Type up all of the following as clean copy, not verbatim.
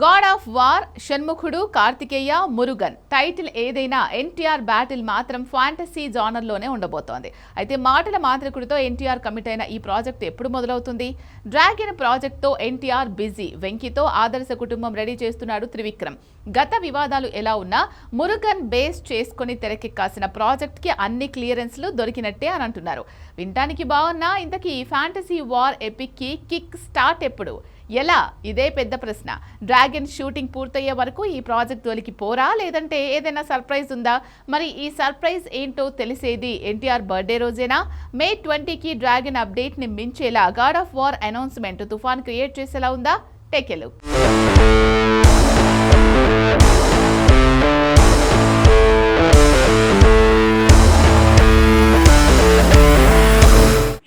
God of war, షణ్ముఖుడు, Karthikeya, Murugan title ఏదైనా NTR battle మాత్రం ఫ్యాంటసీ జానర్లోనే ఉండబోతోంది. అయితే మాటల మాంత్రికుడితో ఎన్టీఆర్ కమిట్ అయిన ఈ ప్రాజెక్ట్ ఎప్పుడు మొదలవుతుంది? డ్రాగన్ ప్రాజెక్ట్తో ఎన్టీఆర్ బిజీ. వెంకీతో ఆదర్శ కుటుంబం రెడీ చేస్తున్నాడు త్రివిక్రమ్. గత వివాదాలు ఎలా ఉన్నా మురుగన్ బేస్ చేసుకుని తెరకెక్కాల్సిన ప్రాజెక్ట్కి అన్ని క్లియరెన్స్లు దొరికినట్టే అని అంటున్నారు. వినటానికి బాగున్నా ఇంతకీ ఫ్యాంటసీ వార్ ఎపిక్కి కిక్ స్టార్ట్ ఎప్పుడు, ఎలా? ఇదే పెద్ద ప్రశ్న. డ్రాగన్ షూటింగ్ పూర్తయ్యే వరకు ఈ ప్రాజెక్ట్ తొలికి పోరా, లేదంటే ఏదైనా సర్ప్రైజ్ ఉందా? మరి ఈ సర్ప్రైజ్ ఏంటో తెలిసేది ఎన్టీఆర్ బర్త్డే రోజేనా? మే 20కి డ్రాగన్ అప్డేట్ ని మించేలా గాడ్ ఆఫ్ వార్ అనౌన్స్మెంట్ తుఫాన్ క్రియేట్ చేసేలా ఉందా? Take a look.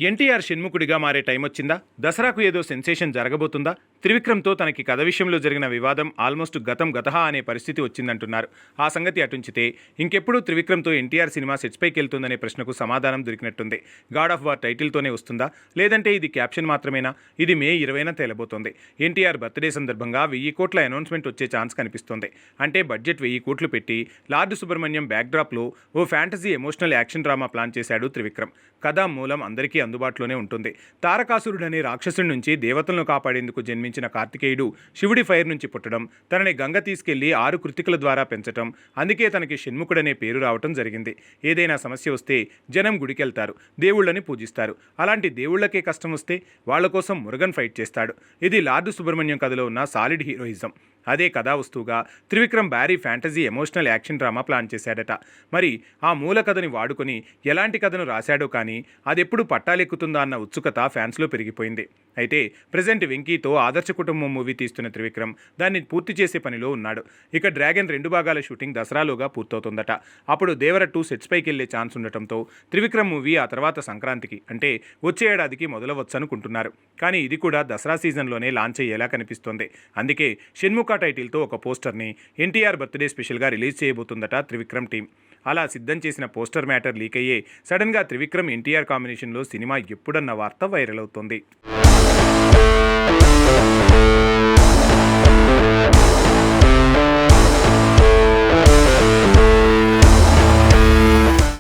ఎన్టీఆర్ షణ్ముఖుడిగా మారే టైం వచ్చిందా? దసరాకు ఏదో సెన్సేషన్ జరగబోతుందా? త్రివిక్రమ్తో తనకి కథ విషయంలో జరిగిన వివాదం ఆల్మోస్ట్ గతం అనే పరిస్థితి వచ్చిందంటున్నారు. ఆ సంగతి అటుంచితే ఇంకెప్పుడు త్రివిక్రమ్తో ఎన్టీఆర్ సినిమా సెట్స్ పైకి వెళ్తుందనే ప్రశ్నకు సమాధానం దొరికినట్టుంది. గాడ్ ఆఫ్ వార్ టైటిల్తోనే వస్తుందా, లేదంటే ఇది క్యాప్షన్ మాత్రమేనా? ఇది మే 20న తేలబోతోంది. ఎన్టీఆర్ బర్త్డే సందర్భంగా 1000 కోట్ల అనౌన్స్మెంట్ వచ్చే ఛాన్స్ కనిపిస్తోంది. అంటే బడ్జెట్ 1000 కోట్లు పెట్టి లార్డ్ సుబ్రహ్మణ్యం బ్యాక్డ్రాప్లో ఓ fantasy emotional action drama plan చేశాడు త్రివిక్రమ్. కథ మూలం అందరికీ అందుబాటులోనే ఉంటుంది. తారకాసురుడనే రాక్షసుడి నుంచి దేవతలను కాపాడేందుకు జన్మించిన కార్తికేయుడు శివుడి ఫైర్ నుంచి పుట్టడం, తనని గంగ తీసుకెళ్లి 6 కృతికల ద్వారా పెంచటం, అందుకే తనకి షణ్ముఖుడనే పేరు రావటం జరిగింది. ఏదైనా సమస్య వస్తే జనం గుడికెళ్తారు, దేవుళ్ళని పూజిస్తారు. అలాంటి దేవుళ్లకే కష్టం వస్తే వాళ్ల కోసం మురుగన్ ఫైట్ చేస్తాడు. ఇది లార్డ్ సుబ్రహ్మణ్యం కథలో ఉన్న సాలిడ్ హీరోయిజం. అదే కథా వస్తువుగా త్రివిక్రమ్ భారీ fantasy emotional action drama plan చేశాడట. మరి ఆ మూల కథని వాడుకొని ఎలాంటి కథను రాశాడో కానీ అదెప్పుడు పట్టాలెక్కుతుందా అన్న ఉత్సుకత ఫ్యాన్స్లో పెరిగిపోయింది. అయితే ప్రజెంట్ వెంకీతో ఆదర్శ కుటుంబం మూవీ తీస్తున్న త్రివిక్రమ్ దాన్ని పూర్తి చేసే పనిలో ఉన్నాడు. ఇక డ్రాగన్ 2 భాగాల షూటింగ్ దసరాలోగా పూర్తవుతుందట. అప్పుడు దేవర 2 సెట్స్ పైకి వెళ్లే ఛాన్స్ ఉండటంతో త్రివిక్రమ్ మూవీ ఆ తర్వాత సంక్రాంతికి, అంటే వచ్చే ఏడాదికి మొదలవచ్చనుకుంటున్నారు. కానీ ఇది కూడా దసరా సీజన్లోనే లాంచ్ అయ్యేలా కనిపిస్తోంది. అందుకే షణ్ముఖ టైటిల్తో ఒక పోస్టర్ని ఎన్టీఆర్ బర్త్డే స్పెషల్గా రిలీజ్ చేయబోతుందట త్రివిక్రమ్ టీం. అలా సిద్ధం చేసిన పోస్టర్ మ్యాటర్ లీక్ అయ్యే సడన్గా త్రివిక్రమ్ ఎన్టీఆర్ కాంబినేషన్లో సినిమా ఎప్పుడన్న వార్త వైరల్ అవుతోంది.